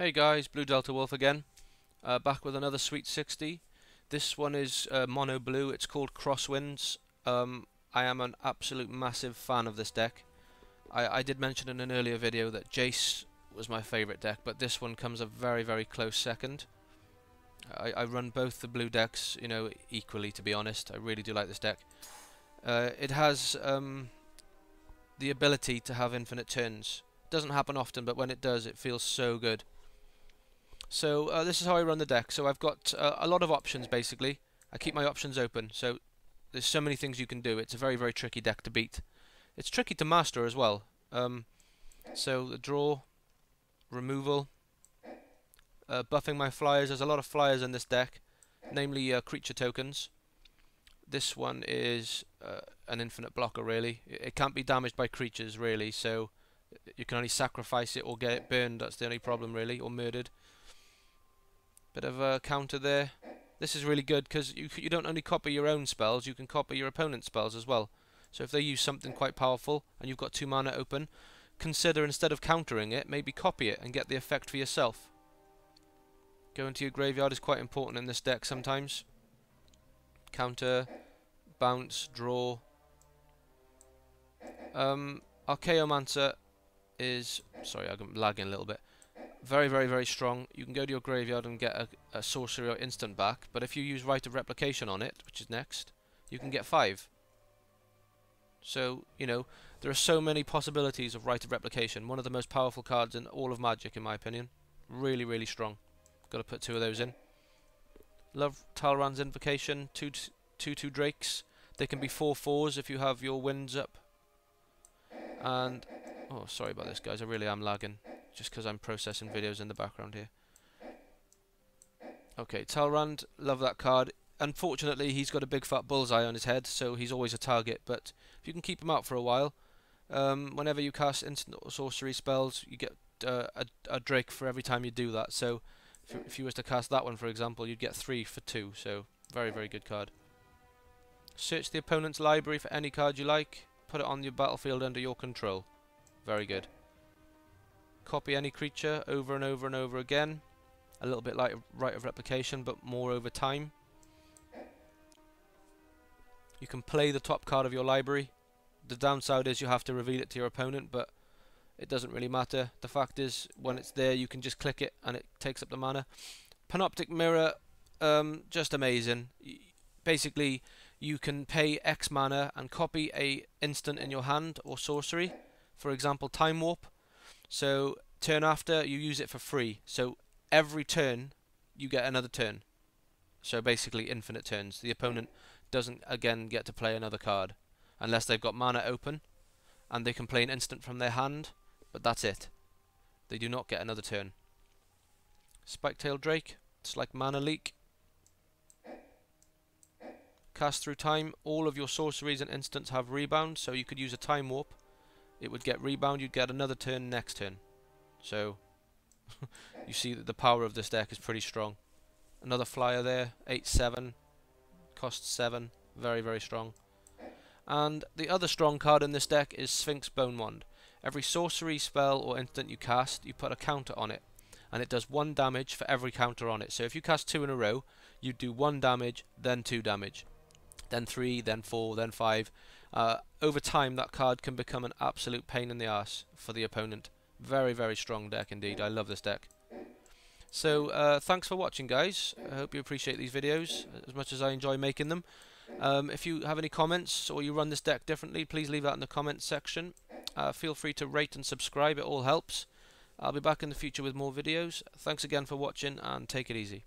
Hey guys, Blue Delta Wolf again, back with another Sweet 60. This one is mono blue, it's called Crosswinds. I am an absolute massive fan of this deck. I did mention in an earlier video that Jace was my favourite deck, but this one comes a very, very close second. I run both the blue decks, you know, equally, to be honest. I really do like this deck. It has the ability to have infinite turns. Doesn't happen often, but when it does, it feels so good. So this is how I run the deck. So I've got a lot of options basically. I keep my options open, so there's so many things you can do. It's a very, very tricky deck to beat. It's tricky to master as well. So the draw, removal, buffing my flyers. There's a lot of flyers in this deck, namely creature tokens. This one is an infinite blocker really. It can't be damaged by creatures really, so you can only sacrifice it or get it burned. That's the only problem really, or murdered. Bit of a counter there. This is really good because you don't only copy your own spells, you can copy your opponent's spells as well. So if they use something quite powerful and you've got 2 mana open, consider instead of countering it, maybe copy it and get the effect for yourself. Going to your graveyard is quite important in this deck sometimes. Counter, bounce, draw. Archaeomancer is... sorry, I'm lagging a little bit. Very, very, very strong. You can go to your graveyard and get a sorcery or instant back, but if you use Rite of Replication on it, which is next, you can get 5. So, you know, there are so many possibilities of Rite of Replication. One of the most powerful cards in all of Magic, in my opinion. Really, really strong. Got to put 2 of those in. Love Talrand's Invocation. 2/2 Drakes. They can be 4/4s if you have your winds up. And... oh, sorry about this, guys. I really am lagging. Just because I'm processing videos in the background here. Okay, Talrand, love that card. Unfortunately, he's got a big fat bullseye on his head, so he's always a target. But if you can keep him out for a while, whenever you cast instant or sorcery spells, you get a Drake for every time you do that. So if you was to cast that one, for example, you'd get 3 for 2. So very, very good card. Search the opponent's library for any card you like. Put it on your battlefield under your control. Very good. Copy any creature over and over and over again. A little bit like Rite of Replication, but more over time. You can play the top card of your library. The downside is you have to reveal it to your opponent, but it doesn't really matter. The fact is, when it's there, you can just click it and it takes up the mana. Panoptic Mirror, just amazing. Basically, you can pay X mana and copy a instant in your hand or sorcery. For example, Time Warp. So turn after you use it for free. So every turn you get another turn. So basically infinite turns. The opponent doesn't again get to play another card unless they've got mana open, and they can play an instant from their hand, but that's it. They do not get another turn. Spiketail Drake, it's like Mana Leak. Cast through time. All of your sorceries and instants have rebound, so you could use a Time Warp. It would get rebound, you'd get another turn next turn. So, you see that the power of this deck is pretty strong. Another flyer there, 8/7, costs 7, very, very strong. And the other strong card in this deck is Sphinx Bone Wand. Every sorcery, spell or instant you cast, you put a counter on it. And it does 1 damage for every counter on it. So if you cast 2 in a row, you do 1 damage, then 2 damage. Then 3, then 4, then 5. Over time, that card can become an absolute pain in the ass for the opponent. Very, very strong deck indeed. I love this deck. So, thanks for watching, guys. I hope you appreciate these videos as much as I enjoy making them. If you have any comments or you run this deck differently, please leave that in the comments section. Feel free to rate and subscribe. It all helps. I'll be back in the future with more videos. Thanks again for watching, and take it easy.